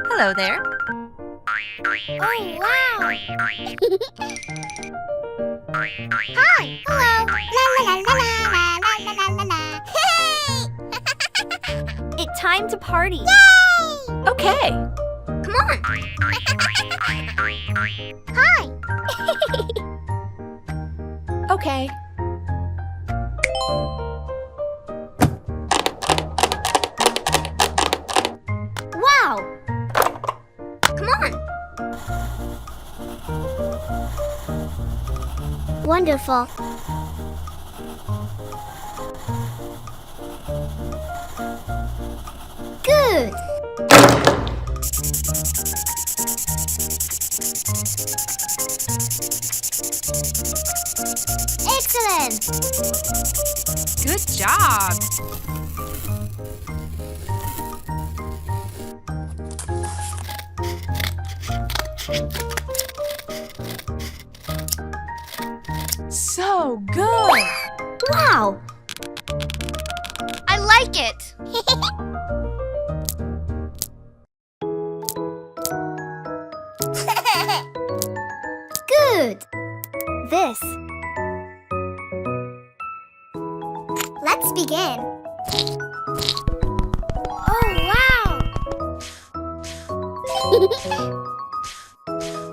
Hello there. Oh, wow! Hi! Hello! La la la la la la la la la. Hey! It's time to party. Yay! Okay. Come on! Hi! Okay. Wow! Come on! Wonderful. Good. Excellent. Good job. So good. Wow. I like it. Good. This. Let's begin. Oh, wow.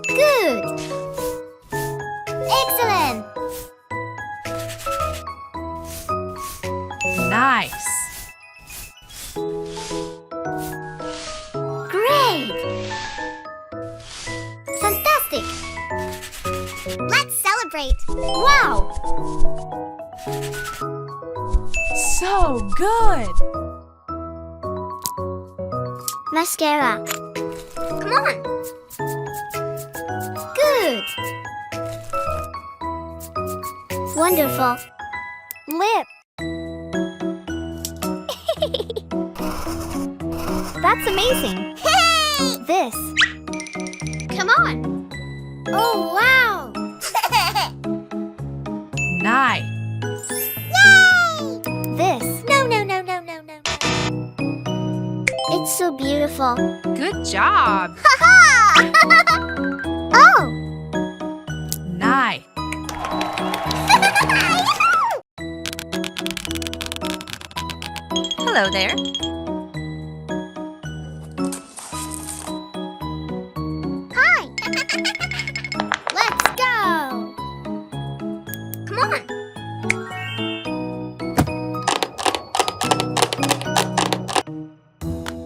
Good. Excellent. Nice. Great. Fantastic. Let's celebrate. Wow. So good. Mascara. Come on. Good. Wonderful. Lip. That's amazing. Hey! This. Come on. Oh, wow. Nice. Yay! This. No, no, no, no, no, no, no. It's so beautiful. Good job. Ha-ha! Oh! Nice. Hello there. Hi! Let's go! Come on!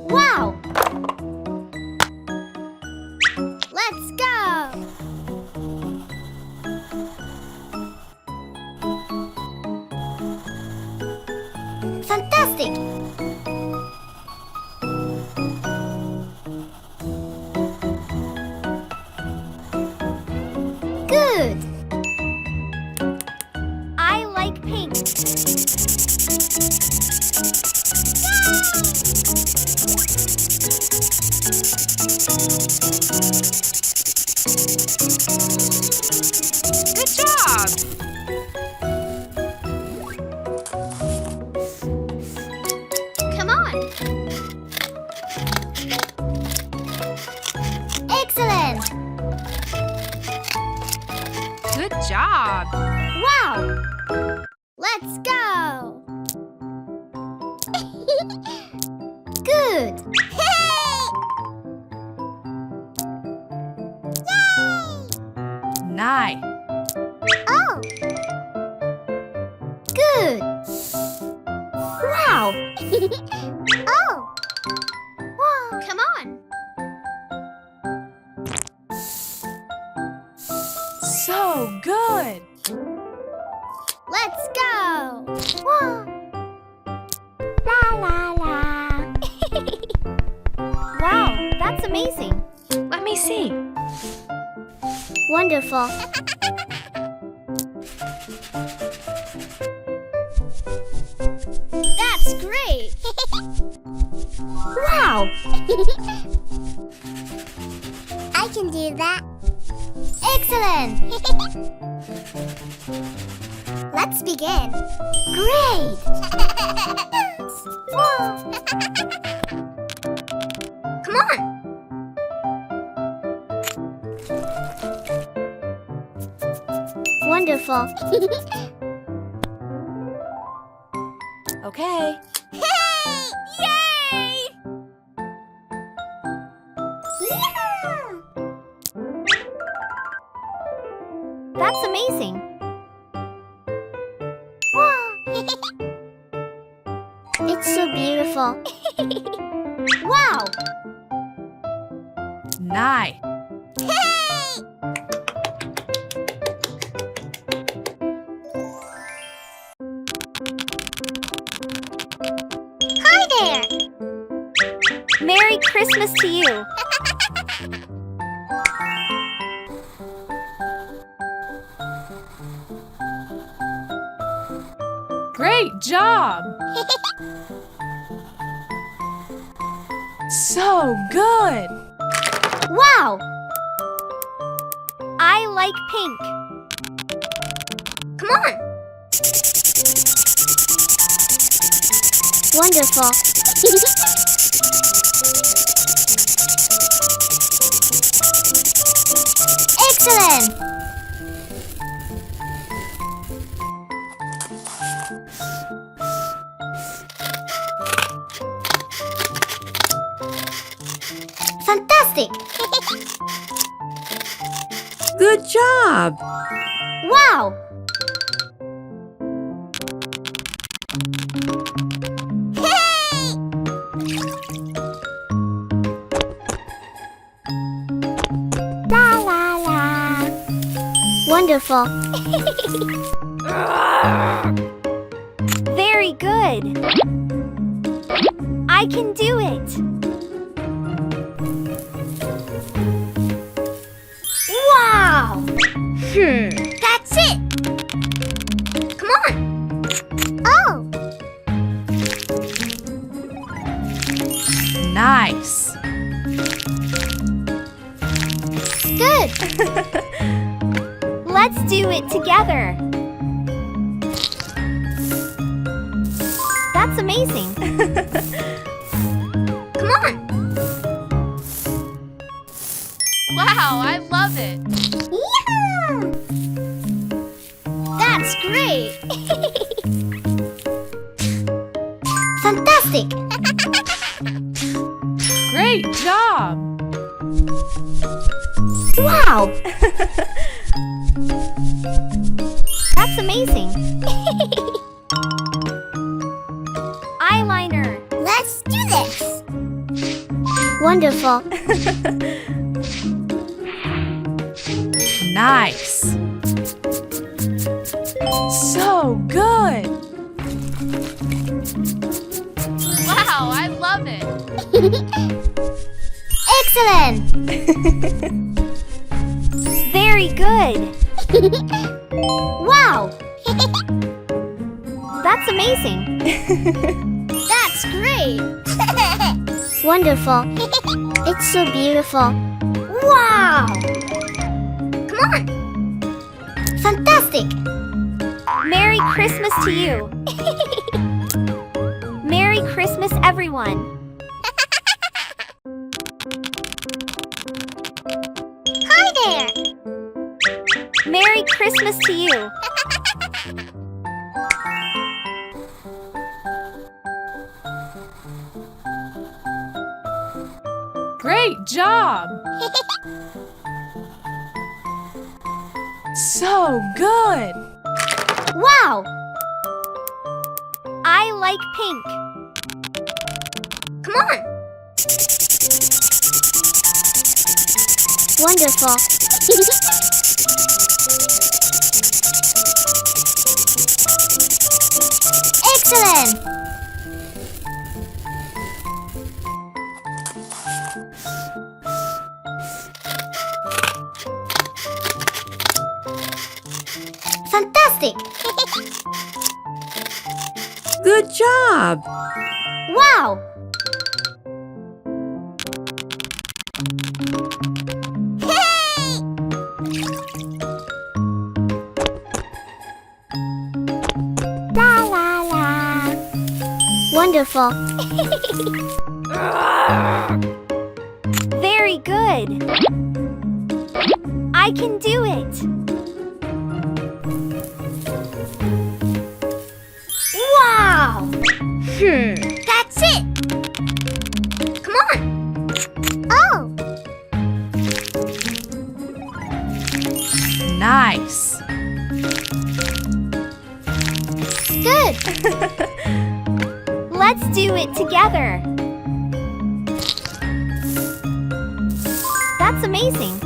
Wow! Let's go! Fantastic! Good! I like pink. Good job. Come on! Excellent! Good job. Wow! Let's go! Good! Hey! Yay! Nice. Oh! Good! Wow! Oh! Wow! Come on! So good. Let's go! Wow! La la la! Wow, that's amazing. Let me see. Wonderful! That's great! Wow! I can do that. Excellent! Let's begin. Great! Whoa. Wonderful. Okay. Hey! Yay! That's amazing. Wow! It's so beautiful. Wow! Nice. Hey! Hi there! Merry Christmas to you. Great job. So good. Wow! I like pink. Come on! Wonderful. Excellent! Fantastic! Good job! Wow! Hey! La la la! Wonderful! Very good. I can do it. Wow! That's it! Come on! Oh! Nice. Good! Let's do it together. That's amazing. Come on! Wow, I love it. Yeah! That's great! Fantastic! Great job. Wow! That's amazing. Eyeliner. Let's do this! Wonderful! Nice. So good. Wow, I love it. Excellent! Very good. Wow! That's amazing. That's great! Wonderful! It's so beautiful! Wow! Come on! Fantastic! Merry Christmas to you. Merry Christmas, everyone. Hi there! Merry Christmas to you. Great job. So good. Wow! I like pink. Come on! Wonderful! Excellent! Fantastic! Good job! Wow! Hey! La la la! Wonderful! Very good. I can do it. it together. That's amazing.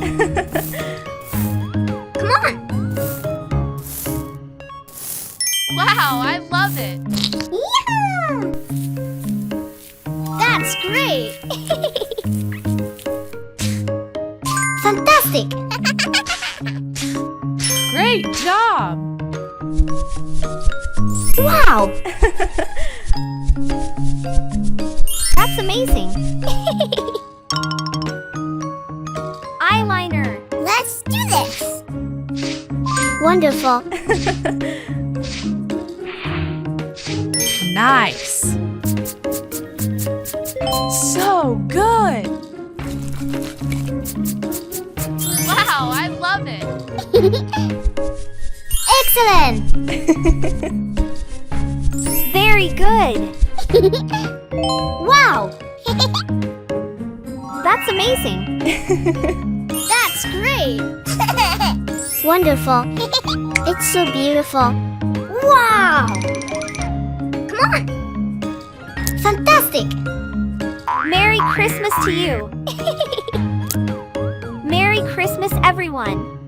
Come on. Wow, I love it. Yeah! That's great. Fantastic. Great job. Wow. That's amazing. Eyeliner. Let's do this. Wonderful. Nice. So good. Wow, I love it. Excellent. Very good. Wow. That's amazing. That's great. Wonderful. It's so beautiful. Wow. Come on. Fantastic. Merry Christmas to you. Merry Christmas, everyone.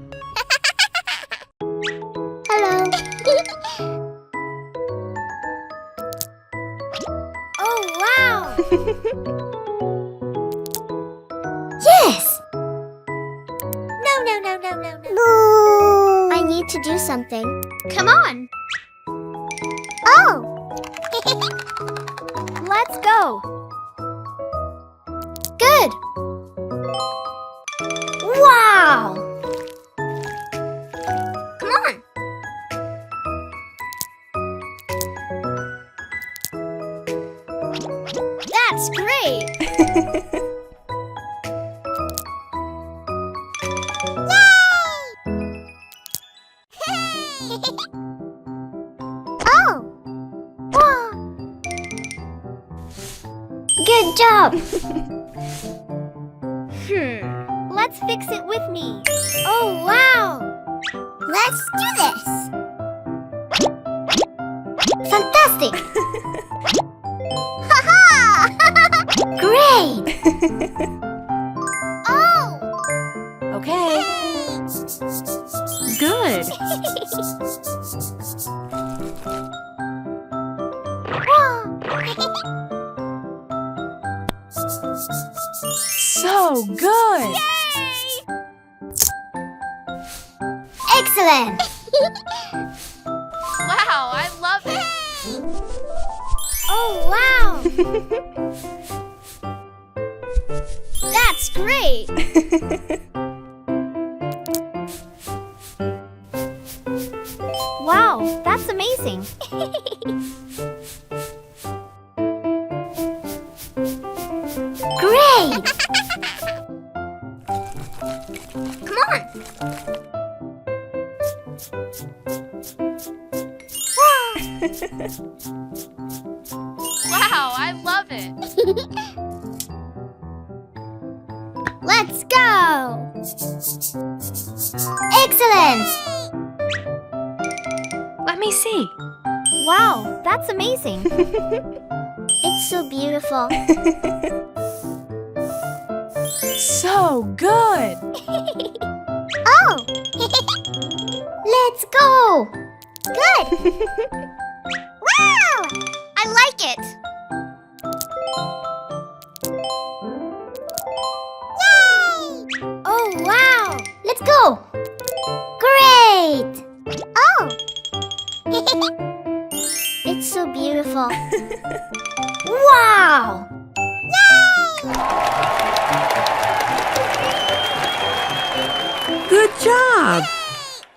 Hello. Oh, wow. Yes. No. Boo. I need to do something. Come on. Oh. Let's go. Good. Wow. Come on. That's great. Oh. Wow. Good job. Let's fix it with me. Oh, wow. Let's do this. Fantastic. Ha-ha! Great. Oh. Okay. Good. So good. Excellent. Wow, I love it. Oh, wow. That's great. Wow, that's amazing. Great. Come on. Wow, I love it. Let's go. Excellent. Let me see. Wow, that's amazing. It's so beautiful. So good. Oh. Let's go. Good. Wow. I like it. Yay. Oh, wow. Let's go. Great. Oh. It's so beautiful. Wow. Yay.